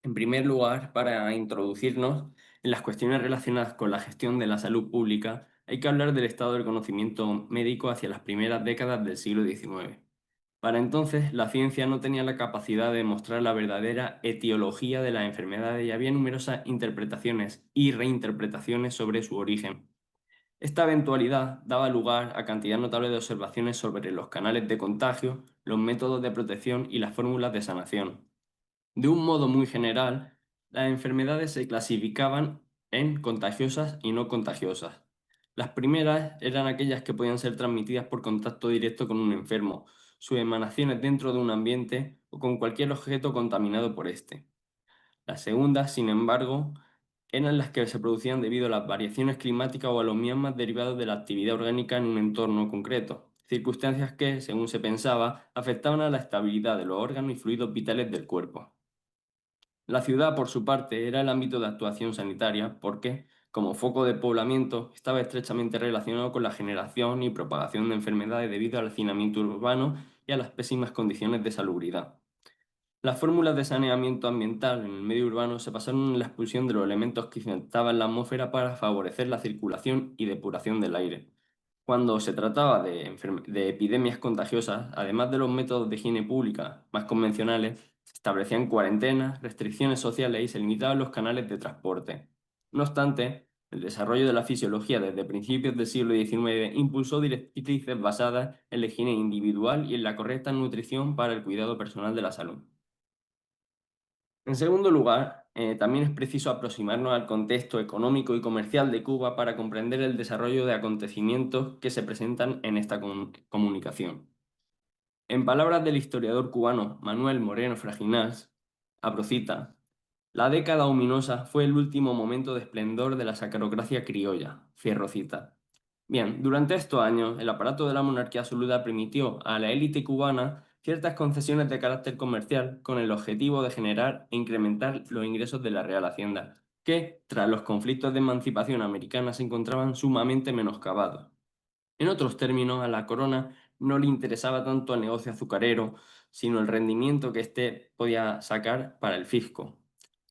En primer lugar, para introducirnos en las cuestiones relacionadas con la gestión de la salud pública, hay que hablar del estado del conocimiento médico hacia las primeras décadas del siglo XIX. Para entonces, la ciencia no tenía la capacidad de demostrar la verdadera etiología de las enfermedades y había numerosas interpretaciones y reinterpretaciones sobre su origen. Esta eventualidad daba lugar a cantidad notable de observaciones sobre los canales de contagio, los métodos de protección y las fórmulas de sanación. De un modo muy general, las enfermedades se clasificaban en contagiosas y no contagiosas. Las primeras eran aquellas que podían ser transmitidas por contacto directo con un enfermo, sus emanaciones dentro de un ambiente o con cualquier objeto contaminado por éste. Las segundas, sin embargo, eran las que se producían debido a las variaciones climáticas o a los miasmas derivados de la actividad orgánica en un entorno concreto, circunstancias que, según se pensaba, afectaban a la estabilidad de los órganos y fluidos vitales del cuerpo. La ciudad, por su parte, era el ámbito de actuación sanitaria porque, como foco de poblamiento, estaba estrechamente relacionado con la generación y propagación de enfermedades debido al hacinamiento urbano y a las pésimas condiciones de salubridad. Las fórmulas de saneamiento ambiental en el medio urbano se basaron en la expulsión de los elementos que infectaban la atmósfera para favorecer la circulación y depuración del aire. Cuando se trataba de epidemias contagiosas, además de los métodos de higiene pública más convencionales, se establecían cuarentenas, restricciones sociales y se limitaban los canales de transporte. No obstante, el desarrollo de la fisiología desde principios del siglo XIX impulsó directrices basadas en la higiene individual y en la correcta nutrición para el cuidado personal de la salud. En segundo lugar, también es preciso aproximarnos al contexto económico y comercial de Cuba para comprender el desarrollo de acontecimientos que se presentan en esta comunicación. En palabras del historiador cubano Manuel Moreno Fraginás, abro cita, la década ominosa fue el último momento de esplendor de la sacarocracia criolla, cierro cita. Bien, durante estos años, el aparato de la monarquía absoluta permitió a la élite cubana ciertas concesiones de carácter comercial con el objetivo de generar e incrementar los ingresos de la Real Hacienda, que, tras los conflictos de emancipación americana, se encontraban sumamente menoscabados. En otros términos, a la corona no le interesaba tanto el negocio azucarero, sino el rendimiento que éste podía sacar para el fisco.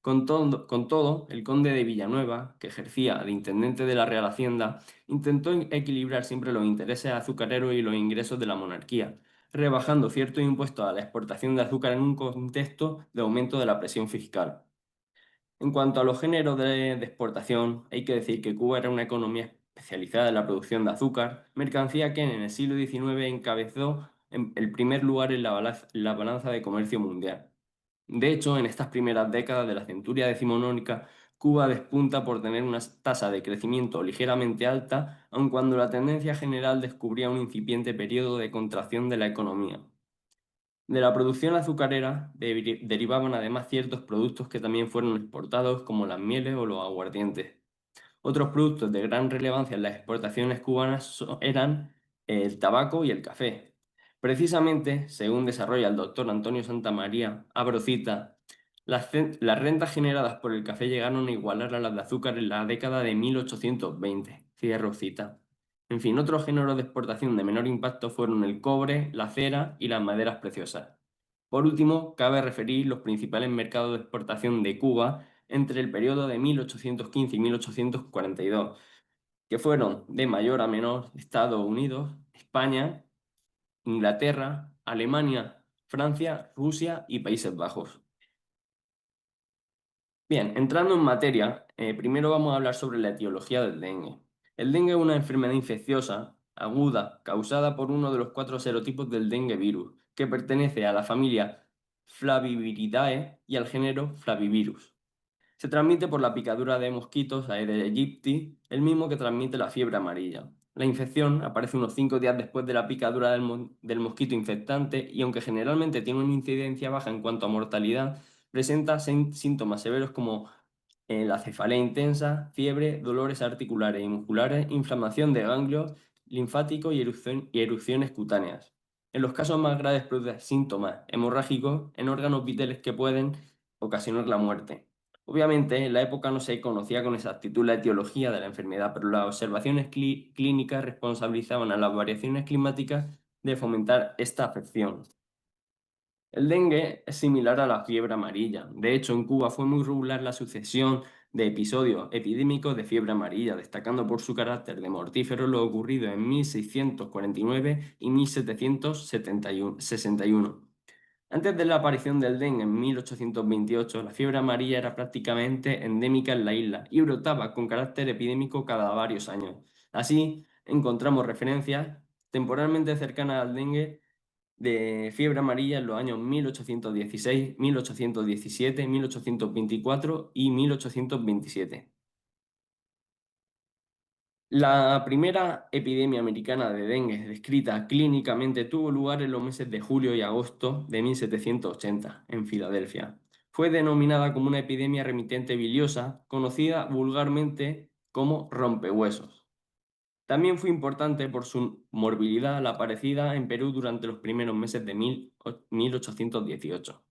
Con todo, el conde de Villanueva, que ejercía de intendente de la Real Hacienda, intentó equilibrar siempre los intereses azucareros y los ingresos de la monarquía, rebajando ciertos impuestos a la exportación de azúcar en un contexto de aumento de la presión fiscal. En cuanto a los géneros de exportación, hay que decir que Cuba era una economía especializada en la producción de azúcar, mercancía que en el siglo XIX encabezó en el primer lugar en la balanza de comercio mundial. De hecho, en estas primeras décadas de la centuria decimonónica, Cuba despunta por tener una tasa de crecimiento ligeramente alta, aun cuando la tendencia general descubría un incipiente periodo de contracción de la economía. De la producción azucarera derivaban además ciertos productos que también fueron exportados, como las mieles o los aguardientes. Otros productos de gran relevancia en las exportaciones cubanas eran el tabaco y el café. Precisamente, según desarrolla el doctor Antonio Santamaría, abro cita, las rentas generadas por el café llegaron a igualar a las de azúcar en la década de 1820. Cierro cita. En fin, otros géneros de exportación de menor impacto fueron el cobre, la cera y las maderas preciosas. Por último, cabe referir los principales mercados de exportación de Cuba entre el periodo de 1815 y 1842, que fueron de mayor a menor Estados Unidos, España, Inglaterra, Alemania, Francia, Rusia y Países Bajos. Bien, entrando en materia, primero vamos a hablar sobre la etiología del dengue. El dengue es una enfermedad infecciosa aguda causada por uno de los cuatro serotipos del dengue virus, que pertenece a la familia Flaviviridae y al género Flavivirus. Se transmite por la picadura de mosquitos Aedes aegypti, el mismo que transmite la fiebre amarilla. La infección aparece unos 5 días después de la picadura del mosquito infectante y aunque generalmente tiene una incidencia baja en cuanto a mortalidad, presenta síntomas severos como la cefalea intensa, fiebre, dolores articulares y musculares, inflamación de ganglios linfáticos y erupciones cutáneas. En los casos más graves produce síntomas hemorrágicos en órganos vitales que pueden ocasionar la muerte. Obviamente, en la época no se conocía con exactitud la etiología de la enfermedad, pero las observaciones clínicas responsabilizaban a las variaciones climáticas de fomentar esta afección. El dengue es similar a la fiebre amarilla. De hecho, en Cuba fue muy regular la sucesión de episodios epidémicos de fiebre amarilla, destacando por su carácter de mortífero lo ocurrido en 1649 y 1761. Antes de la aparición del dengue en 1828, la fiebre amarilla era prácticamente endémica en la isla y brotaba con carácter epidémico cada varios años. Así, encontramos referencias temporalmente cercanas al dengue de fiebre amarilla en los años 1816, 1817, 1824 y 1827. La primera epidemia americana de dengue descrita clínicamente tuvo lugar en los meses de julio y agosto de 1780, en Filadelfia. Fue denominada como una epidemia remitente biliosa, conocida vulgarmente como rompehuesos. También fue importante por su morbilidad la aparecida en Perú durante los primeros meses de 1818.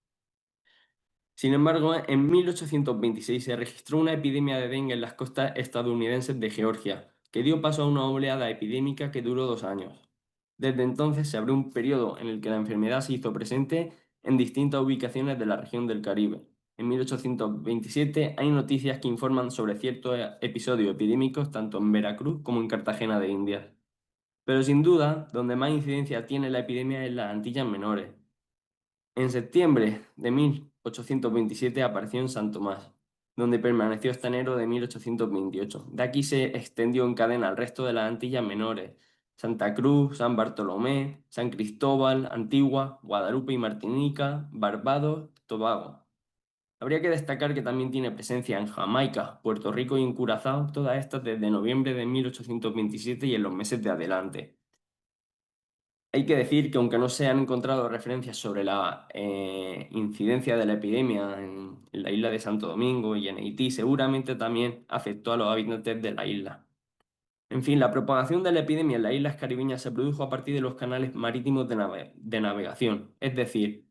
Sin embargo, en 1826 se registró una epidemia de dengue en las costas estadounidenses de Georgia, que dio paso a una oleada epidémica que duró 2 años. Desde entonces se abrió un periodo en el que la enfermedad se hizo presente en distintas ubicaciones de la región del Caribe. En 1827 hay noticias que informan sobre ciertos episodios epidémicos tanto en Veracruz como en Cartagena de Indias. Pero sin duda, donde más incidencia tiene la epidemia es en las Antillas Menores. En septiembre de 1827 apareció en San Tomás, donde permaneció hasta enero de 1828. De aquí se extendió en cadena al resto de las Antillas Menores: Santa Cruz, San Bartolomé, San Cristóbal, Antigua, Guadalupe y Martinica, Barbados, Tobago. Habría que destacar que también tiene presencia en Jamaica, Puerto Rico y en Curazao, todas estas desde noviembre de 1827 y en los meses de adelante. Hay que decir que aunque no se han encontrado referencias sobre la incidencia de la epidemia en la isla de Santo Domingo y en Haití, seguramente también afectó a los habitantes de la isla. En fin, la propagación de la epidemia en las islas caribeñas se produjo a partir de los canales marítimos de navegación, es decir,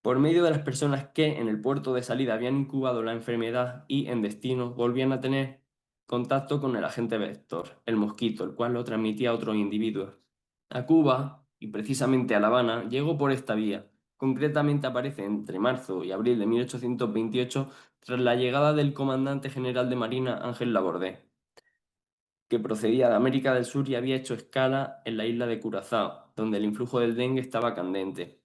por medio de las personas que en el puerto de salida habían incubado la enfermedad y en destino volvían a tener contacto con el agente vector, el mosquito, el cual lo transmitía a otros individuos. A Cuba, y precisamente a La Habana, llegó por esta vía. Concretamente aparece entre marzo y abril de 1828 tras la llegada del comandante general de Marina Ángel Labordé, que procedía de América del Sur y había hecho escala en la isla de Curazao, donde el influjo del dengue estaba candente.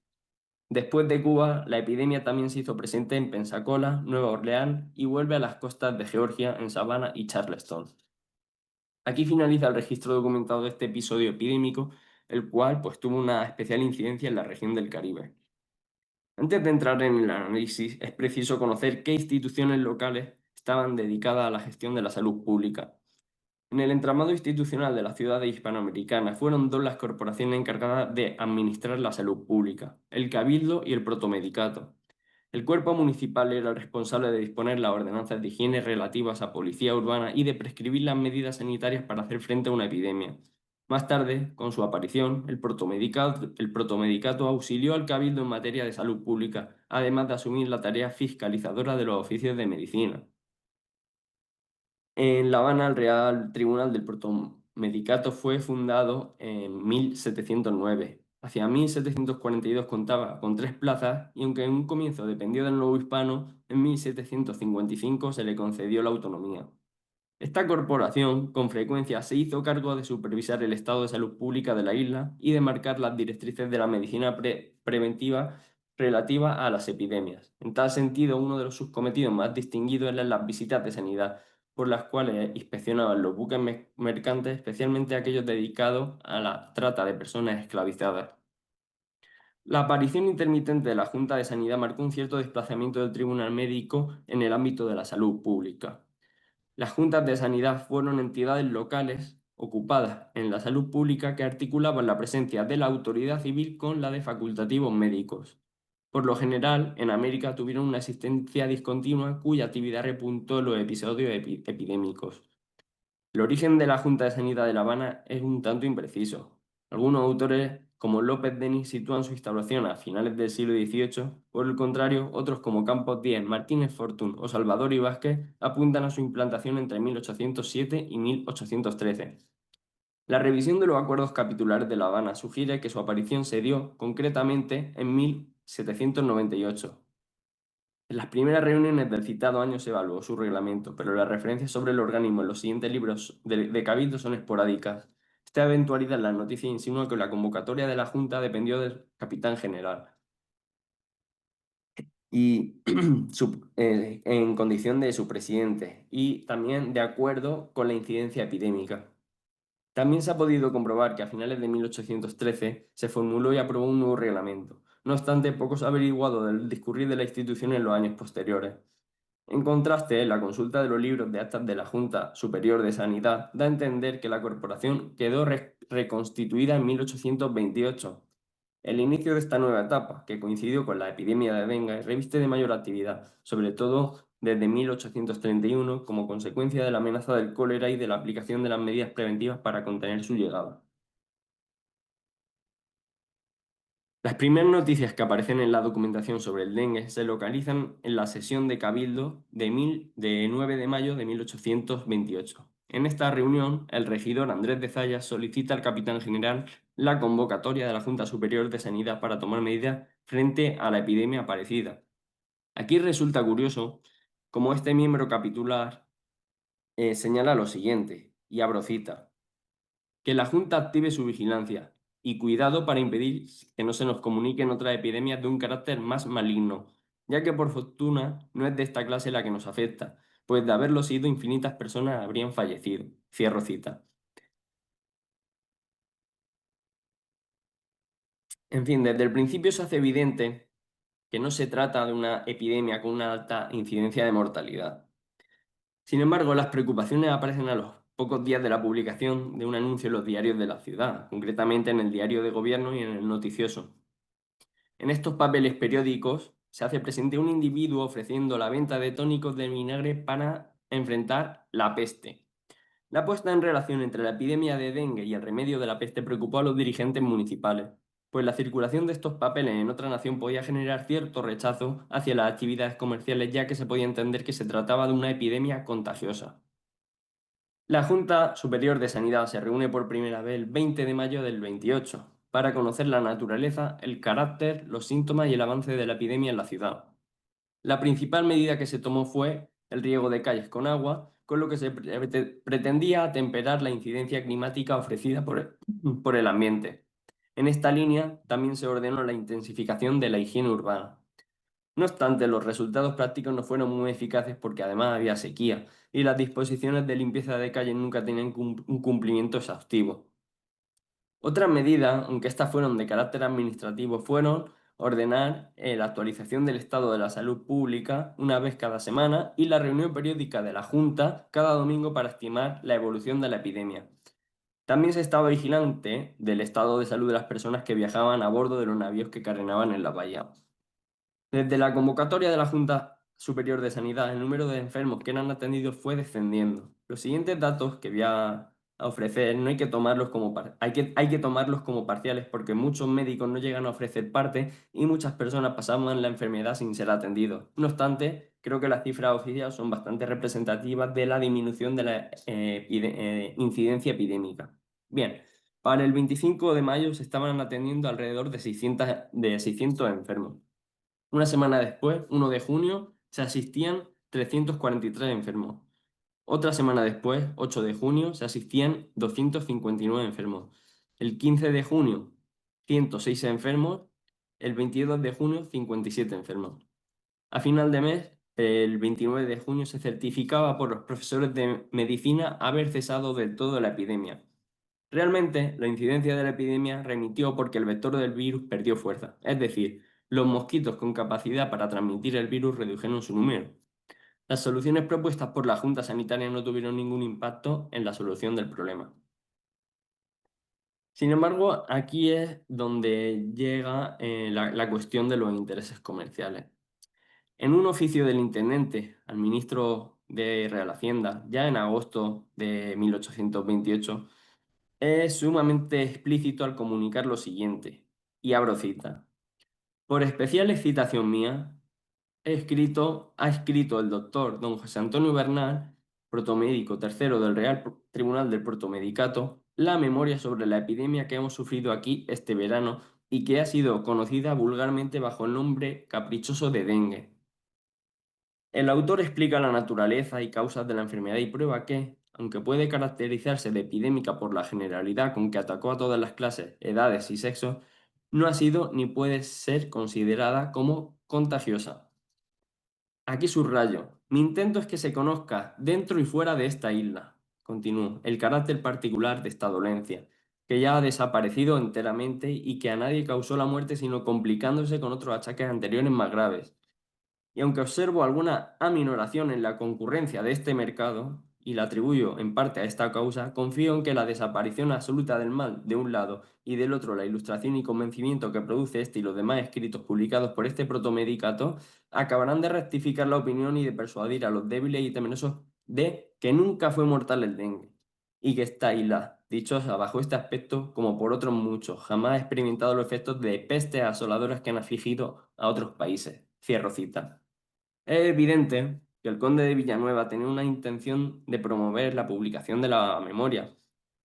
Después de Cuba, la epidemia también se hizo presente en Pensacola, Nueva Orleans y vuelve a las costas de Georgia, en Savannah y Charleston. Aquí finaliza el registro documentado de este episodio epidémico, el cual pues, tuvo una especial incidencia en la región del Caribe. Antes de entrar en el análisis, es preciso conocer qué instituciones locales estaban dedicadas a la gestión de la salud pública. En el entramado institucional de las ciudades hispanoamericanas fueron dos las corporaciones encargadas de administrar la salud pública: el Cabildo y el Protomedicato. El cuerpo municipal era el responsable de disponer las ordenanzas de higiene relativas a policía urbana y de prescribir las medidas sanitarias para hacer frente a una epidemia. Más tarde, con su aparición, el Protomedicato auxilió al Cabildo en materia de salud pública, además de asumir la tarea fiscalizadora de los oficios de medicina. En La Habana, el Real Tribunal del Protomedicato fue fundado en 1709. Hacia 1742 contaba con 3 plazas y aunque en un comienzo dependió del nuevo hispano, en 1755 se le concedió la autonomía. Esta corporación con frecuencia se hizo cargo de supervisar el estado de salud pública de la isla y de marcar las directrices de la medicina preventiva relativa a las epidemias. En tal sentido, uno de sus cometidos más distinguidos eran las visitas de sanidad, por las cuales inspeccionaban los buques mercantes, especialmente aquellos dedicados a la trata de personas esclavizadas. La aparición intermitente de la Junta de Sanidad marcó un cierto desplazamiento del tribunal médico en el ámbito de la salud pública. Las juntas de sanidad fueron entidades locales ocupadas en la salud pública que articulaban la presencia de la autoridad civil con la de facultativos médicos. Por lo general, en América tuvieron una existencia discontinua cuya actividad repuntó en los episodios epidémicos. El origen de la Junta de Sanidad de La Habana es un tanto impreciso. Algunos autores como López Denis, sitúan su instauración a finales del siglo XVIII. Por el contrario, otros como Campos Díez, Martínez Fortún o Salvador y Vázquez apuntan a su implantación entre 1807 y 1813. La revisión de los acuerdos capitulares de La Habana sugiere que su aparición se dio concretamente en 1798. En las primeras reuniones del citado año se evaluó su reglamento, pero las referencias sobre el organismo en los siguientes libros de Cabildo son esporádicas. Esta eventualidad en las noticias insinúa que la convocatoria de la Junta dependió del capitán general y en condición de su presidente y también de acuerdo con la incidencia epidémica. También se ha podido comprobar que a finales de 1813 se formuló y aprobó un nuevo reglamento. No obstante, poco se ha averiguado del discurrir de la institución en los años posteriores. En contraste, la consulta de los libros de actas de la Junta Superior de Sanidad da a entender que la corporación quedó reconstituida en 1828. El inicio de esta nueva etapa, que coincidió con la epidemia de dengue, reviste de mayor actividad, sobre todo desde 1831, como consecuencia de la amenaza del cólera y de la aplicación de las medidas preventivas para contener su llegada. Las primeras noticias que aparecen en la documentación sobre el dengue se localizan en la sesión de Cabildo de 9 de mayo de 1828. En esta reunión, el regidor Andrés de Zayas solicita al capitán general la convocatoria de la Junta Superior de Sanidad para tomar medidas frente a la epidemia aparecida. Aquí resulta curioso cómo este miembro capitular señala lo siguiente, y abro cita: que la Junta active su vigilancia y cuidado para impedir que no se nos comuniquen otras epidemias de un carácter más maligno, ya que por fortuna no es de esta clase la que nos afecta, pues de haberlo sido infinitas personas habrían fallecido. Cierro cita. En fin, desde el principio se hace evidente que no se trata de una epidemia con una alta incidencia de mortalidad. Sin embargo, las preocupaciones aparecen a los pocos días de la publicación de un anuncio en los diarios de la ciudad, concretamente en el Diario de Gobierno y en el Noticioso. En estos papeles periódicos se hace presente un individuo ofreciendo la venta de tónicos de vinagre para enfrentar la peste. La puesta en relación entre la epidemia de dengue y el remedio de la peste preocupó a los dirigentes municipales, pues la circulación de estos papeles en otra nación podía generar cierto rechazo hacia las actividades comerciales, ya que se podía entender que se trataba de una epidemia contagiosa. La Junta Superior de Sanidad se reúne por primera vez el 20 de mayo del 28 para conocer la naturaleza, el carácter, los síntomas y el avance de la epidemia en la ciudad. La principal medida que se tomó fue el riego de calles con agua, con lo que se pretendía atemperar la incidencia climática ofrecida por el ambiente. En esta línea también se ordenó la intensificación de la higiene urbana. No obstante, los resultados prácticos no fueron muy eficaces porque además había sequía y las disposiciones de limpieza de calles nunca tenían un cumplimiento exhaustivo. Otras medidas, aunque estas fueron de carácter administrativo, fueron ordenar la actualización del estado de la salud pública una vez cada semana y la reunión periódica de la Junta cada domingo para estimar la evolución de la epidemia. También se estaba vigilante del estado de salud de las personas que viajaban a bordo de los navíos que carenaban en la bahía. Desde la convocatoria de la Junta Superior de Sanidad, el número de enfermos que eran atendidos fue descendiendo. Los siguientes datos que voy a ofrecer no hay que tomarlos hay que tomarlos como parciales porque muchos médicos no llegan a ofrecer parte y muchas personas pasaban la enfermedad sin ser atendidos. No obstante, creo que las cifras oficiales son bastante representativas de la disminución de la incidencia epidémica. Bien, para el 25 de mayo se estaban atendiendo alrededor de 600 enfermos. Una semana después, 1 de junio, se asistían 343 enfermos. Otra semana después, 8 de junio, se asistían 259 enfermos. El 15 de junio, 106 enfermos. El 22 de junio, 57 enfermos. A final de mes, el 29 de junio, se certificaba por los profesores de medicina haber cesado del todo la epidemia. Realmente, la incidencia de la epidemia remitió porque el vector del virus perdió fuerza, es decir, los mosquitos con capacidad para transmitir el virus redujeron su número. Las soluciones propuestas por la Junta Sanitaria no tuvieron ningún impacto en la solución del problema. Sin embargo, aquí es donde llega la cuestión de los intereses comerciales. En un oficio del intendente al ministro de Real Hacienda, ya en agosto de 1828, Es sumamente explícito al comunicar lo siguiente, y abro cita. Por especial excitación mía, ha escrito el doctor don José Antonio Bernal, protomédico tercero del Real Tribunal del Protomedicato, la memoria sobre la epidemia que hemos sufrido aquí este verano y que ha sido conocida vulgarmente bajo el nombre caprichoso de dengue. El autor explica la naturaleza y causas de la enfermedad y prueba que, aunque puede caracterizarse de epidémica por la generalidad con que atacó a todas las clases, edades y sexos, no ha sido ni puede ser considerada como contagiosa. Aquí subrayo, mi intento es que se conozca dentro y fuera de esta isla, continúo, el carácter particular de esta dolencia, que ya ha desaparecido enteramente y que a nadie causó la muerte sino complicándose con otros achaques anteriores más graves. Y aunque observo alguna aminoración en la concurrencia de este mercado, y la atribuyo en parte a esta causa, confío en que la desaparición absoluta del mal de un lado y del otro la ilustración y convencimiento que produce este y los demás escritos publicados por este protomedicato acabarán de rectificar la opinión y de persuadir a los débiles y temerosos de que nunca fue mortal el dengue y que esta isla, dichosa bajo este aspecto, como por otros muchos, jamás ha experimentado los efectos de pestes asoladoras que han afligido a otros países. Cierro cita. Es evidente que el conde de Villanueva tenía una intención de promover la publicación de la memoria.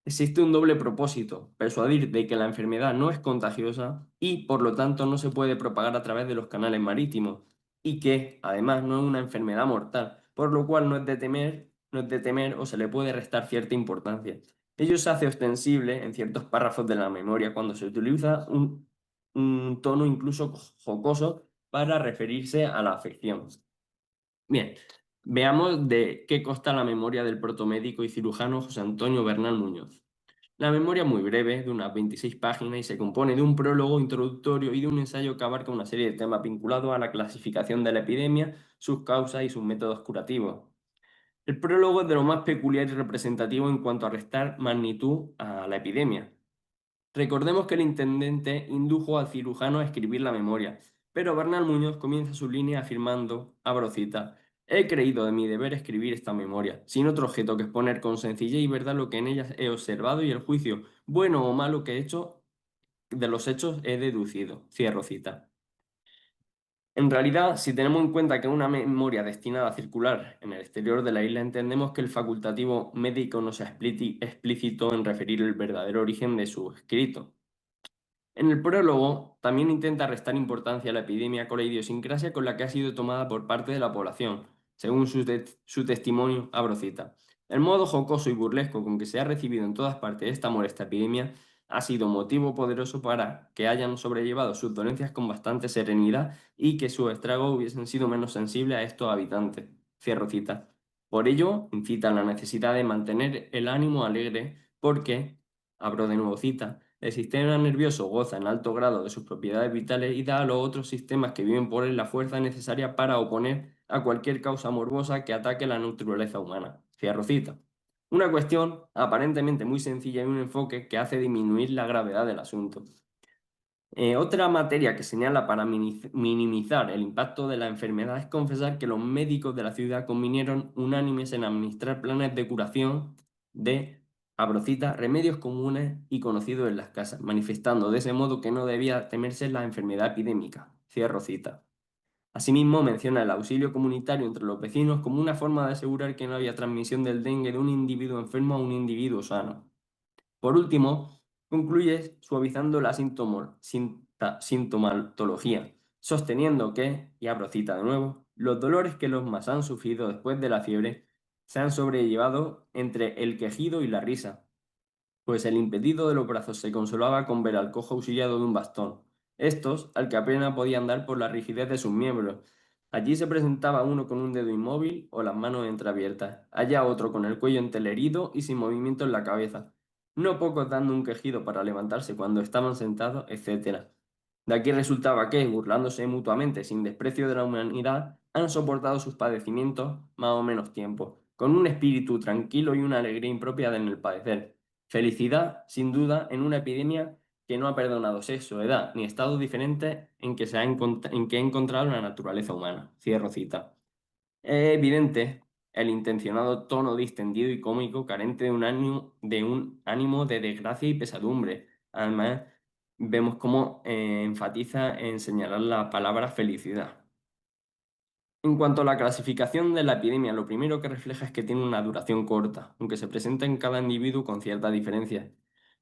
Existe un doble propósito, persuadir de que la enfermedad no es contagiosa y, por lo tanto, no se puede propagar a través de los canales marítimos, y que, además, no es una enfermedad mortal, por lo cual no es de temer o se le puede restar cierta importancia. Ello se hace ostensible en ciertos párrafos de la memoria cuando se utiliza un tono incluso jocoso para referirse a la afección. Bien, veamos de qué consta la memoria del protomédico y cirujano José Antonio Bernal Muñoz. La memoria es muy breve, de unas 26 páginas, y se compone de un prólogo introductorio y de un ensayo que abarca una serie de temas vinculados a la clasificación de la epidemia, sus causas y sus métodos curativos. El prólogo es de lo más peculiar y representativo en cuanto a restar magnitud a la epidemia. Recordemos que el intendente indujo al cirujano a escribir la memoria, pero Bernal Muñoz comienza su línea afirmando, abro cita, he creído de mi deber escribir esta memoria, sin otro objeto que exponer con sencillez y verdad lo que en ella he observado y el juicio, bueno o malo que he hecho, de los hechos he deducido. Cierro cita. En realidad, si tenemos en cuenta que es una memoria destinada a circular en el exterior de la isla, entendemos que el facultativo médico no sea explícito en referir el verdadero origen de su escrito. En el prólogo también intenta restar importancia a la epidemia con la idiosincrasia con la que ha sido tomada por parte de la población. Según su testimonio, abro cita. El modo jocoso y burlesco con que se ha recibido en todas partes esta molesta epidemia ha sido motivo poderoso para que hayan sobrellevado sus dolencias con bastante serenidad y que sus estragos hubiesen sido menos sensibles a estos habitantes. Cierro cita. Por ello, incita a la necesidad de mantener el ánimo alegre porque, abro de nuevo cita, el sistema nervioso goza en alto grado de sus propiedades vitales y da a los otros sistemas que viven por él la fuerza necesaria para oponer a cualquier causa morbosa que ataque la naturaleza humana. Cierro cita. Una cuestión aparentemente muy sencilla y un enfoque que hace disminuir la gravedad del asunto. Otra materia que señala para minimizar el impacto de la enfermedad es confesar que los médicos de la ciudad convinieron unánimes en administrar planes de curación de, abro cita, remedios comunes y conocidos en las casas, manifestando de ese modo que no debía temerse la enfermedad epidémica. Cierro cita. Asimismo, menciona el auxilio comunitario entre los vecinos como una forma de asegurar que no había transmisión del dengue de un individuo enfermo a un individuo sano. Por último, concluye suavizando la sintomatología, sosteniendo que, y abro cita de nuevo, los dolores que los más han sufrido después de la fiebre se han sobrellevado entre el quejido y la risa, pues el impedido de los brazos se consolaba con ver al cojo auxiliado de un bastón. Estos, al que apenas podían dar por la rigidez de sus miembros. Allí se presentaba uno con un dedo inmóvil o las manos entreabiertas, allá otro con el cuello entelerido y sin movimiento en la cabeza, no pocos dando un quejido para levantarse cuando estaban sentados, etc. De aquí resultaba que, burlándose mutuamente sin desprecio de la humanidad, han soportado sus padecimientos más o menos tiempo, con un espíritu tranquilo y una alegría impropia en el padecer. Felicidad, sin duda, en una epidemia que no ha perdonado sexo, edad ni estado diferente en que ha encontrado la naturaleza humana. Cierro cita. Es evidente el intencionado tono distendido y cómico carente de un ánimo de desgracia y pesadumbre. Además, vemos cómo enfatiza en señalar la palabra felicidad. En cuanto a la clasificación de la epidemia, lo primero que refleja es que tiene una duración corta, aunque se presenta en cada individuo con cierta diferencia.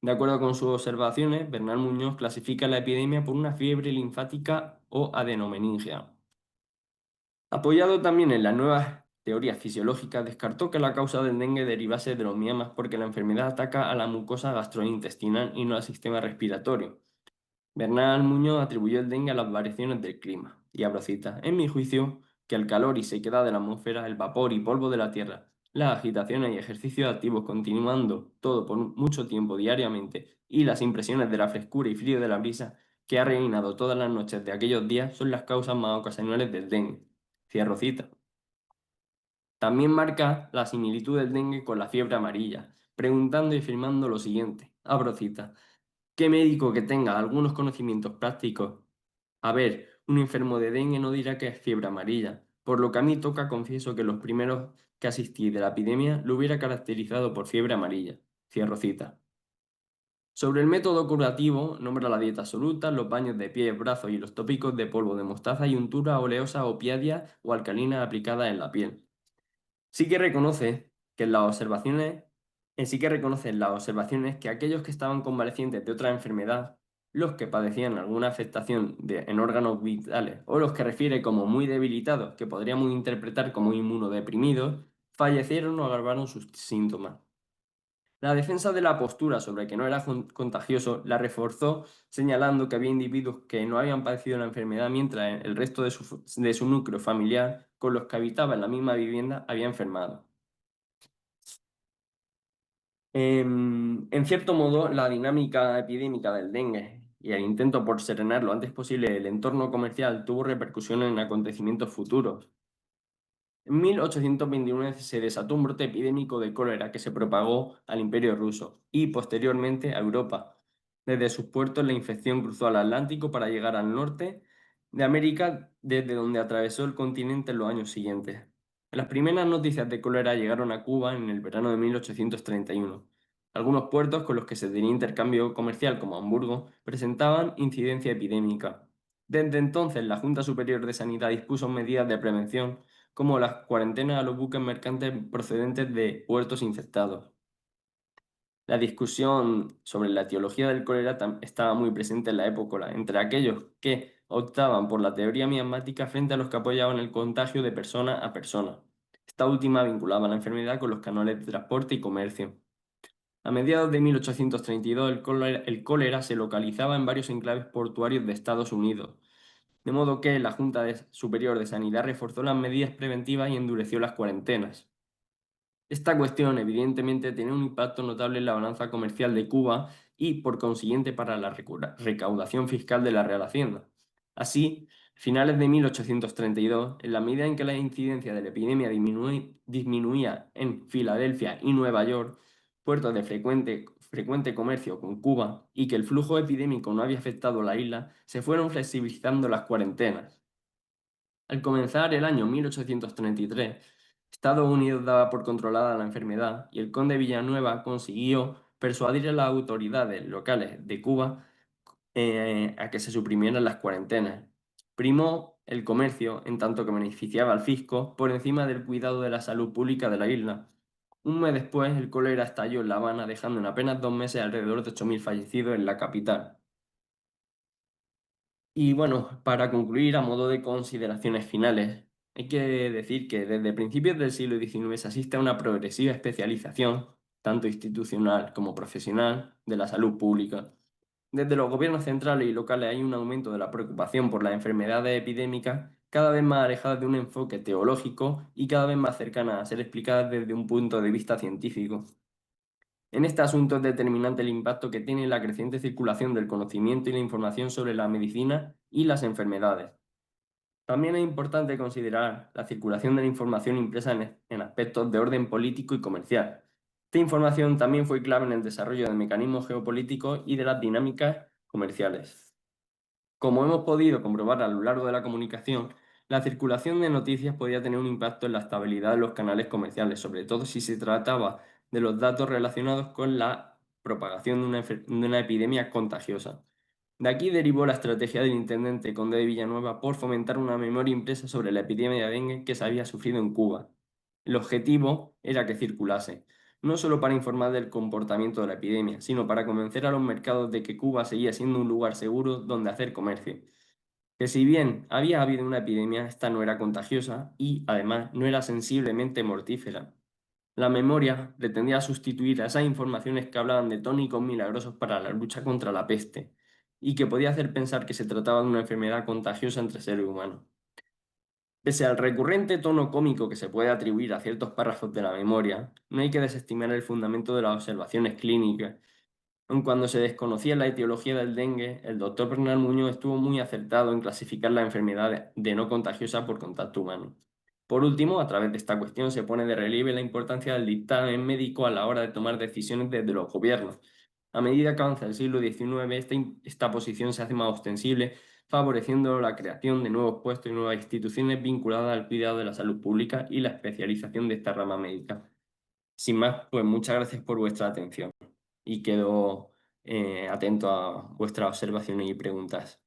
De acuerdo con sus observaciones, Bernal Muñoz clasifica la epidemia por una fiebre linfática o adenomeningia. Apoyado también en las nuevas teorías fisiológicas, descartó que la causa del dengue derivase de los miemas porque la enfermedad ataca a la mucosa gastrointestinal y no al sistema respiratorio. Bernal Muñoz atribuyó el dengue a las variaciones del clima, y abro cita, en mi juicio, que el calor y sequedad de la atmósfera, el vapor y polvo de la tierra, las agitaciones y ejercicios activos continuando todo por mucho tiempo diariamente, y las impresiones de la frescura y frío de la brisa que ha reinado todas las noches de aquellos días son las causas más ocasionales del dengue. Cierro cita. También marca la similitud del dengue con la fiebre amarilla, preguntando y afirmando lo siguiente, abro cita, ¿qué médico que tenga algunos conocimientos prácticos? A ver, un enfermo de dengue no dirá que es fiebre amarilla, por lo que a mí toca confieso que los primeros que asistí de la epidemia lo hubiera caracterizado por fiebre amarilla. Cierro cita. Sobre el método curativo, nombra la dieta absoluta, los baños de pies, brazos y los tópicos de polvo de mostaza y untura oleosa opiadia o alcalina aplicada en la piel. Sí que reconoce que en las observaciones, sí que reconoce en las observaciones que aquellos que estaban convalecientes de otra enfermedad, los que padecían alguna afectación en órganos vitales o los que refiere como muy debilitados, que podríamos interpretar como inmunodeprimidos, fallecieron o agravaron sus síntomas. La defensa de la postura sobre que no era contagioso la reforzó señalando que había individuos que no habían padecido la enfermedad mientras el resto de su núcleo familiar con los que habitaba en la misma vivienda había enfermado. En cierto modo, la dinámica epidémica del dengue y el intento por serenar lo antes posible el entorno comercial tuvo repercusiones en acontecimientos futuros. En 1829 se desató un brote epidémico de cólera que se propagó al Imperio ruso y posteriormente a Europa. Desde sus puertos la infección cruzó al Atlántico para llegar al norte de América, desde donde atravesó el continente en los años siguientes. Las primeras noticias de cólera llegaron a Cuba en el verano de 1831. Algunos puertos con los que se tenía intercambio comercial, como Hamburgo, presentaban incidencia epidémica. Desde entonces, la Junta Superior de Sanidad dispuso medidas de prevención como las cuarentenas a los buques mercantes procedentes de puertos infectados. La discusión sobre la etiología del cólera estaba muy presente en la época, entre aquellos que optaban por la teoría miasmática frente a los que apoyaban el contagio de persona a persona. Esta última vinculaba la enfermedad con los canales de transporte y comercio. A mediados de 1832, el cólera se localizaba en varios enclaves portuarios de Estados Unidos, de modo que la Junta Superior de Sanidad reforzó las medidas preventivas y endureció las cuarentenas. Esta cuestión, evidentemente, tenía un impacto notable en la balanza comercial de Cuba y, por consiguiente, para la recaudación fiscal de la Real Hacienda. Así, a finales de 1832, en la medida en que la incidencia de la epidemia disminuía en Filadelfia y Nueva York, puertos de frecuente comercio con Cuba, y que el flujo epidémico no había afectado a la isla, se fueron flexibilizando las cuarentenas. Al comenzar el año 1833, Estados Unidos daba por controlada la enfermedad y el conde Villanueva consiguió persuadir a las autoridades locales de Cuba a que se suprimieran las cuarentenas. Primó el comercio, en tanto que beneficiaba al fisco, por encima del cuidado de la salud pública de la isla. Un mes después, el cólera estalló en La Habana, dejando en apenas 2 meses alrededor de 8.000 fallecidos en la capital. Y bueno, para concluir, a modo de consideraciones finales, hay que decir que desde principios del siglo XIX se asiste a una progresiva especialización, tanto institucional como profesional, de la salud pública. Desde los gobiernos centrales y locales hay un aumento de la preocupación por las enfermedades epidémicas, cada vez más alejadas de un enfoque teológico y cada vez más cercanas a ser explicadas desde un punto de vista científico. En este asunto es determinante el impacto que tiene la creciente circulación del conocimiento y la información sobre la medicina y las enfermedades. También es importante considerar la circulación de la información impresa en aspectos de orden político y comercial. Esta información también fue clave en el desarrollo de mecanismos geopolíticos y de las dinámicas comerciales. Como hemos podido comprobar a lo largo de la comunicación, La circulación de noticias podía tener un impacto en la estabilidad de los canales comerciales, sobre todo si se trataba de los datos relacionados con la propagación de una epidemia contagiosa. De aquí derivó la estrategia del intendente Conde de Villanueva por fomentar una memoria impresa sobre la epidemia de dengue que se había sufrido en Cuba. El objetivo era que circulase, no solo para informar del comportamiento de la epidemia, sino para convencer a los mercados de que Cuba seguía siendo un lugar seguro donde hacer comercio. Que si bien había habido una epidemia, esta no era contagiosa y, además, no era sensiblemente mortífera. La memoria pretendía sustituir a esas informaciones que hablaban de tónicos milagrosos para la lucha contra la peste y que podía hacer pensar que se trataba de una enfermedad contagiosa entre seres humanos. Pese al recurrente tono cómico que se puede atribuir a ciertos párrafos de la memoria, no hay que desestimar el fundamento de las observaciones clínicas. Aun cuando se desconocía la etiología del dengue, el doctor Bernal Muñoz estuvo muy acertado en clasificar la enfermedad de no contagiosa por contacto humano. Por último, a través de esta cuestión se pone de relieve la importancia del dictamen médico a la hora de tomar decisiones desde los gobiernos. A medida que avanza el siglo XIX, esta posición se hace más ostensible, favoreciendo la creación de nuevos puestos y nuevas instituciones vinculadas al cuidado de la salud pública y la especialización de esta rama médica. Sin más, pues muchas gracias por vuestra atención y quedo atento a vuestras observaciones y preguntas.